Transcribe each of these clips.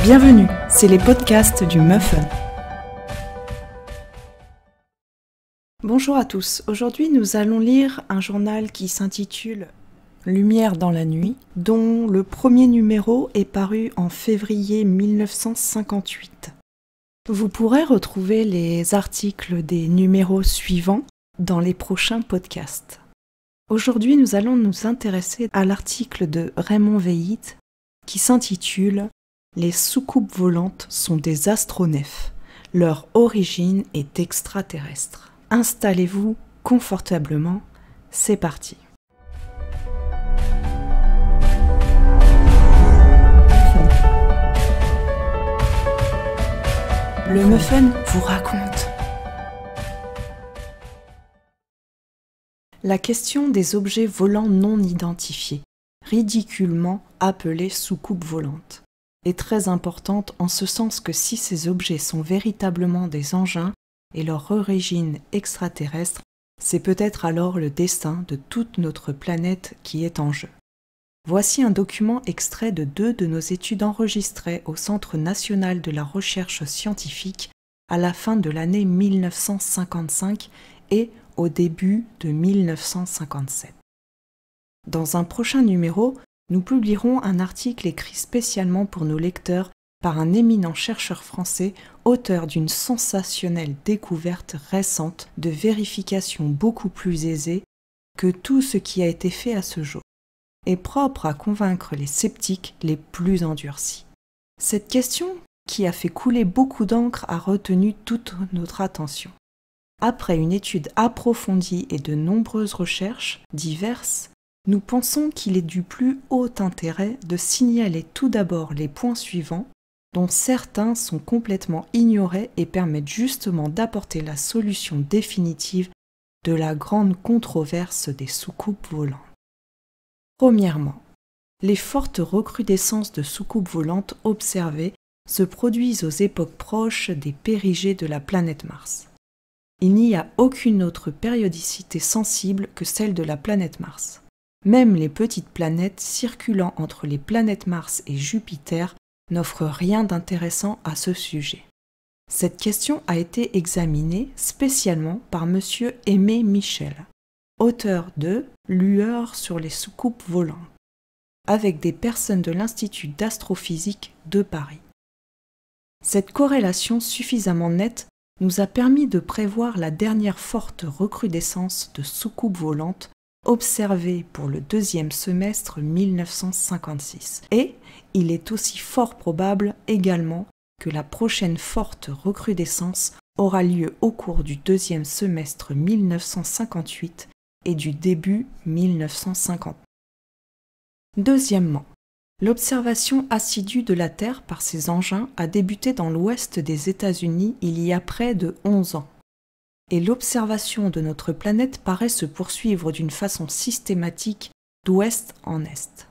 Bienvenue, c'est les podcasts du Muffin. Bonjour à tous, aujourd'hui nous allons lire un journal qui s'intitule Lumière dans la nuit, dont le premier numéro est paru en février 1958. Vous pourrez retrouver les articles des numéros suivants dans les prochains podcasts. Aujourd'hui nous allons nous intéresser à l'article de Raymond Veith qui s'intitule Les soucoupes volantes sont des astronefs. Leur origine est extraterrestre. Installez-vous confortablement, c'est parti. Le Muffin vous raconte. La question des objets volants non identifiés, ridiculement appelés soucoupes volantes, est très importante en ce sens que si ces objets sont véritablement des engins et leur origine extraterrestre, c'est peut-être alors le destin de toute notre planète qui est en jeu. Voici un document extrait de 2 de nos études enregistrées au Centre national de la recherche scientifique à la fin de l'année 1955 et au début de 1957. Dans un prochain numéro, nous publierons un article écrit spécialement pour nos lecteurs par un éminent chercheur français, auteur d'une sensationnelle découverte récente de vérification beaucoup plus aisée que tout ce qui a été fait à ce jour, et propre à convaincre les sceptiques les plus endurcis. Cette question, qui a fait couler beaucoup d'encre, a retenu toute notre attention. Après une étude approfondie et de nombreuses recherches diverses, nous pensons qu'il est du plus haut intérêt de signaler tout d'abord les points suivants, dont certains sont complètement ignorés et permettent justement d'apporter la solution définitive de la grande controverse des soucoupes volantes. Premièrement, les fortes recrudescences de soucoupes volantes observées se produisent aux époques proches des périgées de la planète Mars. Il n'y a aucune autre périodicité sensible que celle de la planète Mars. Même les petites planètes circulant entre les planètes Mars et Jupiter n'offrent rien d'intéressant à ce sujet. Cette question a été examinée spécialement par M. Aimé Michel, auteur de Lueurs sur les soucoupes volantes, avec des personnes de l'Institut d'astrophysique de Paris. Cette corrélation suffisamment nette nous a permis de prévoir la dernière forte recrudescence de soucoupes volantes observée pour le 2e semestre 1956. Et il est aussi fort probable également que la prochaine forte recrudescence aura lieu au cours du 2e semestre 1958 et du début 1950. Deuxièmement, l'observation assidue de la Terre par ces engins a débuté dans l'ouest des États-Unis il y a près de 11 ans. Et l'observation de notre planète paraît se poursuivre d'une façon systématique d'ouest en est.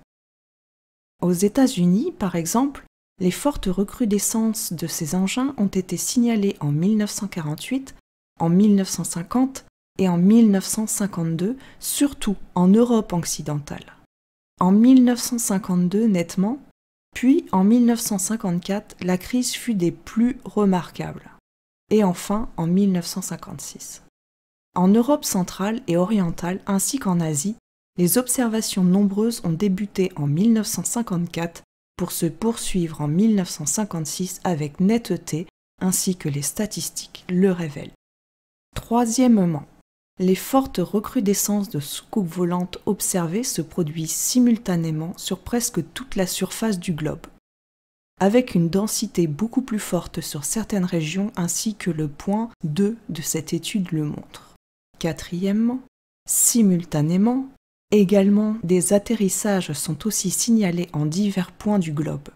Aux États-Unis, par exemple, les fortes recrudescences de ces engins ont été signalées en 1948, en 1950 et en 1952, surtout en Europe occidentale. En 1952 nettement, puis en 1954, la crise fut des plus remarquables. Et enfin en 1956. En Europe centrale et orientale ainsi qu'en Asie, les observations nombreuses ont débuté en 1954 pour se poursuivre en 1956 avec netteté ainsi que les statistiques le révèlent. Troisièmement, les fortes recrudescences de soucoupes volantes observées se produisent simultanément sur presque toute la surface du globe, avec une densité beaucoup plus forte sur certaines régions ainsi que le point 2 de cette étude le montre. Quatrièmement, simultanément, également des atterrissages sont aussi signalés en divers points du globe.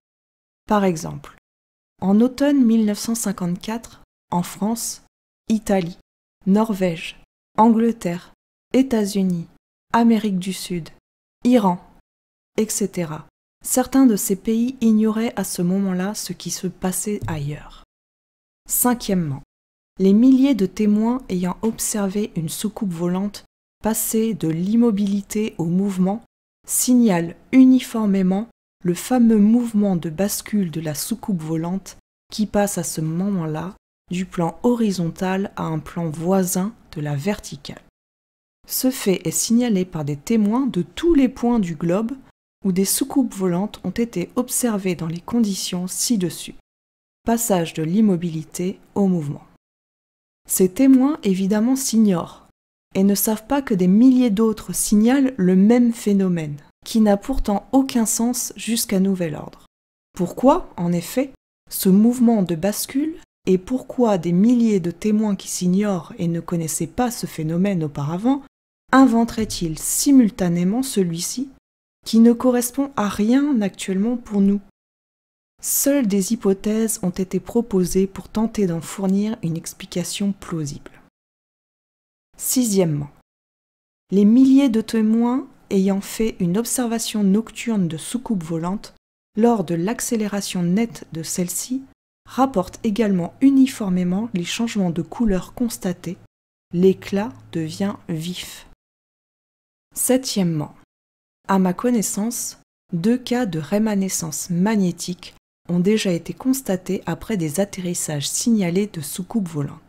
Par exemple, en automne 1954, en France, Italie, Norvège, Angleterre, États-Unis, Amérique du Sud, Iran, etc. Certains de ces pays ignoraient à ce moment-là ce qui se passait ailleurs. Cinquièmement, les milliers de témoins ayant observé une soucoupe volante passer de l'immobilité au mouvement signalent uniformément le fameux mouvement de bascule de la soucoupe volante qui passe à ce moment-là du plan horizontal à un plan voisin de la verticale. Ce fait est signalé par des témoins de tous les points du globe où des soucoupes volantes ont été observées dans les conditions ci-dessus. Passage de l'immobilité au mouvement. Ces témoins évidemment s'ignorent et ne savent pas que des milliers d'autres signalent le même phénomène, qui n'a pourtant aucun sens jusqu'à nouvel ordre. Pourquoi, en effet, ce mouvement de bascule et pourquoi des milliers de témoins qui s'ignorent et ne connaissaient pas ce phénomène auparavant inventeraient-ils simultanément celui-ci qui ne correspond à rien actuellement pour nous? Seules des hypothèses ont été proposées pour tenter d'en fournir une explication plausible. Sixièmement, les milliers de témoins ayant fait une observation nocturne de soucoupe volante lors de l'accélération nette de celle-ci rapportent également uniformément les changements de couleur constatés. L'éclat devient vif. Septièmement, à ma connaissance, 2 cas de rémanescence magnétique ont déjà été constatés après des atterrissages signalés de soucoupes volantes.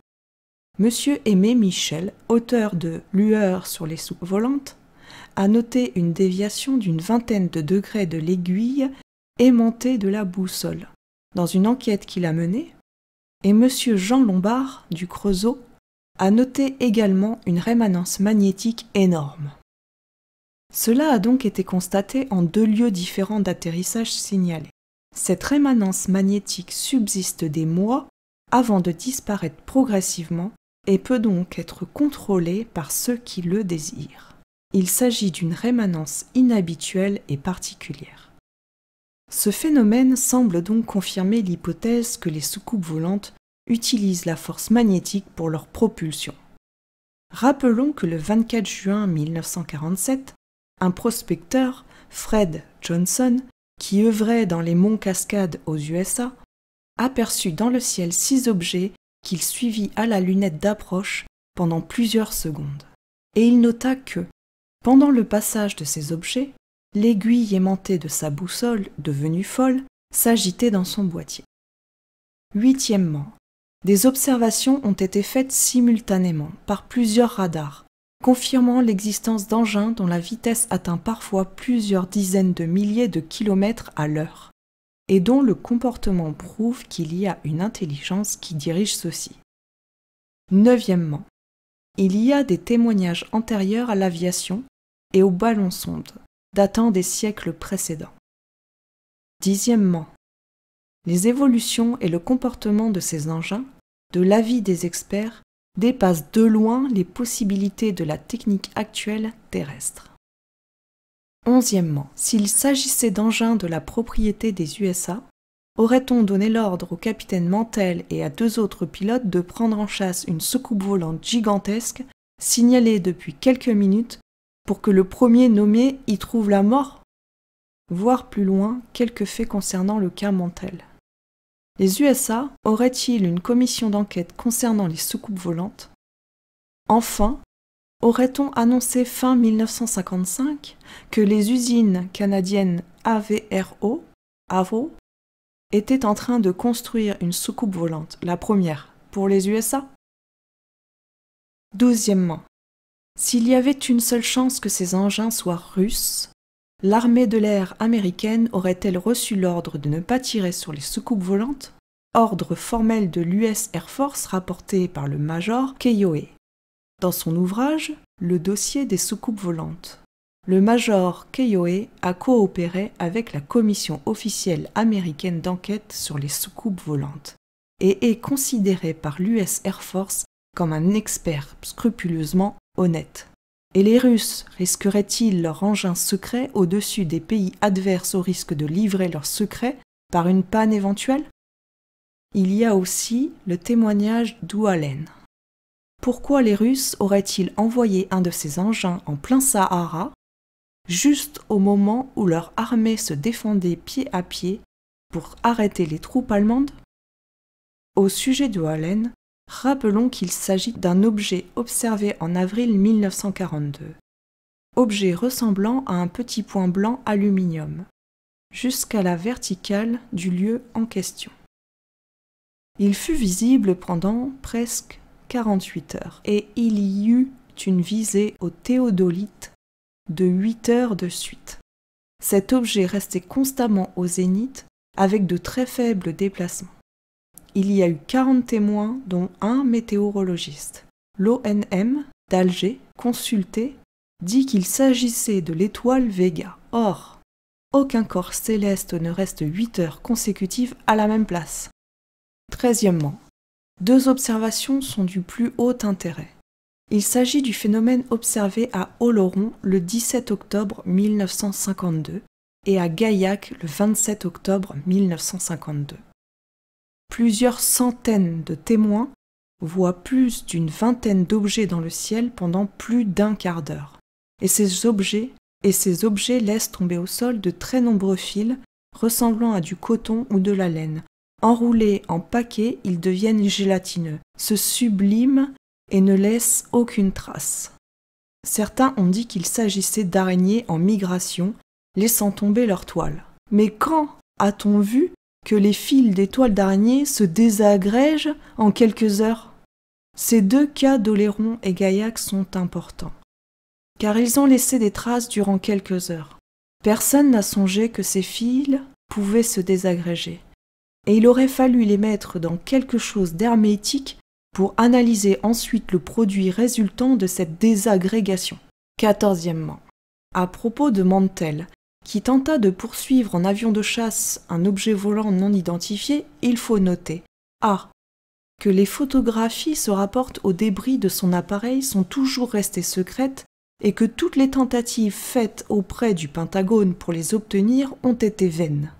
Monsieur Aimé Michel, auteur de Lueurs sur les soucoupes volantes, a noté une déviation d'une vingtaine de degrés de l'aiguille aimantée de la boussole dans une enquête qu'il a menée, et monsieur Jean Lombard du Creusot a noté également une rémanence magnétique énorme. Cela a donc été constaté en 2 lieux différents d'atterrissage signalés. Cette rémanence magnétique subsiste des mois avant de disparaître progressivement et peut donc être contrôlée par ceux qui le désirent. Il s'agit d'une rémanence inhabituelle et particulière. Ce phénomène semble donc confirmer l'hypothèse que les soucoupes volantes utilisent la force magnétique pour leur propulsion. Rappelons que le 24 juin 1947, un prospecteur, Fred Johnson, qui œuvrait dans les monts Cascades aux USA, aperçut dans le ciel 6 objets qu'il suivit à la lunette d'approche pendant plusieurs secondes. Et il nota que, pendant le passage de ces objets, l'aiguille aimantée de sa boussole, devenue folle, s'agitait dans son boîtier. Huitièmement, des observations ont été faites simultanément par plusieurs radars, confirmant l'existence d'engins dont la vitesse atteint parfois plusieurs dizaines de milliers de kilomètres à l'heure, et dont le comportement prouve qu'il y a une intelligence qui dirige ceux-ci. Neuvièmement, il y a des témoignages antérieurs à l'aviation et aux ballons-sondes, datant des siècles précédents. Dixièmement, les évolutions et le comportement de ces engins, de l'avis des experts, dépassent de loin les possibilités de la technique actuelle terrestre. Onzièmement, s'il s'agissait d'engins de la propriété des USA, aurait-on donné l'ordre au capitaine Mantell et à 2 autres pilotes de prendre en chasse une soucoupe volante gigantesque, signalée depuis quelques minutes, pour que le premier nommé y trouve la mort? Voir plus loin quelques faits concernant le cas Mantell. Les USA auraient-ils une commission d'enquête concernant les soucoupes volantes? Enfin, aurait-on annoncé fin 1955 que les usines canadiennes AVRO étaient en train de construire une soucoupe volante, la première, pour les USA? Douzièmement, s'il y avait une seule chance que ces engins soient russes, l'armée de l'air américaine aurait-elle reçu l'ordre de ne pas tirer sur les soucoupes volantes? Ordre formel de l'US Air Force rapporté par le major Keohane. Dans son ouvrage « Le dossier des soucoupes volantes », le major Keohane a coopéré avec la commission officielle américaine d'enquête sur les soucoupes volantes et est considéré par l'US Air Force comme un expert scrupuleusement honnête. Et les Russes risqueraient-ils leur engin secret au-dessus des pays adverses au risque de livrer leurs secrets par une panne éventuelle? Il y a aussi le témoignage d'Oualen. Pourquoi les Russes auraient-ils envoyé un de ces engins en plein Sahara, juste au moment où leur armée se défendait pied à pied pour arrêter les troupes allemandes? Au sujet d'Oualen, rappelons qu'il s'agit d'un objet observé en avril 1942. Objet ressemblant à un petit point blanc aluminium. jusqu'à la verticale du lieu en question. Il fut visible pendant presque 48 heures et il y eut une visée au théodolite de 8 heures de suite. Cet objet restait constamment au zénith avec de très faibles déplacements. Il y a eu 40 témoins, dont un météorologiste. L'ONM d'Alger, consulté, dit qu'il s'agissait de l'étoile Vega. Or, aucun corps céleste ne reste 8 heures consécutives à la même place. 13e, 2 observations sont du plus haut intérêt. Il s'agit du phénomène observé à Oloron le 17 octobre 1952 et à Gaillac le 27 octobre 1952. Plusieurs centaines de témoins voient plus d'une vingtaine d'objets dans le ciel pendant plus d'un quart d'heure. Et ces objets laissent tomber au sol de très nombreux fils ressemblant à du coton ou de la laine. Enroulés en paquets, ils deviennent gélatineux, se subliment et ne laissent aucune trace. Certains ont dit qu'il s'agissait d'araignées en migration, laissant tomber leur toile. Mais quand a-t-on vu que les fils des toiles d'araignées se désagrègent en quelques heures? Ces 2 cas d'Oléron et Gaillac sont importants, car ils ont laissé des traces durant quelques heures. Personne n'a songé que ces fils pouvaient se désagréger, et il aurait fallu les mettre dans quelque chose d'hermétique pour analyser ensuite le produit résultant de cette désagrégation. 14e, à propos de Mantel, qui tenta de poursuivre en avion de chasse un objet volant non identifié, il faut noter a. que les photographies se rapportent aux débris de son appareil sont toujours restées secrètes et que toutes les tentatives faites auprès du Pentagone pour les obtenir ont été vaines.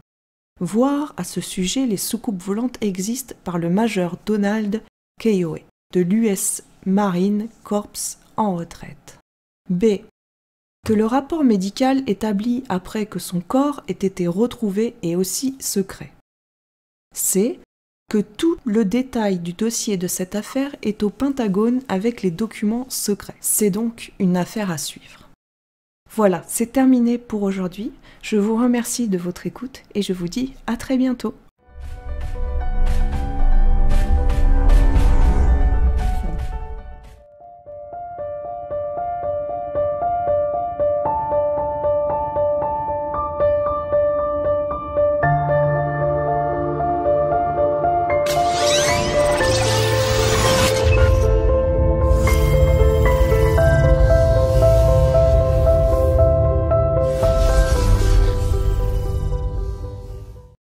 Voir à ce sujet les soucoupes volantes existent par le major Donald Keough de l'US Marine Corps en retraite. B. Que le rapport médical établi après que son corps ait été retrouvé est aussi secret. C. Que tout le détail du dossier de cette affaire est au Pentagone avec les documents secrets. C'est donc une affaire à suivre. Voilà, c'est terminé pour aujourd'hui. Je vous remercie de votre écoute et je vous dis à très bientôt.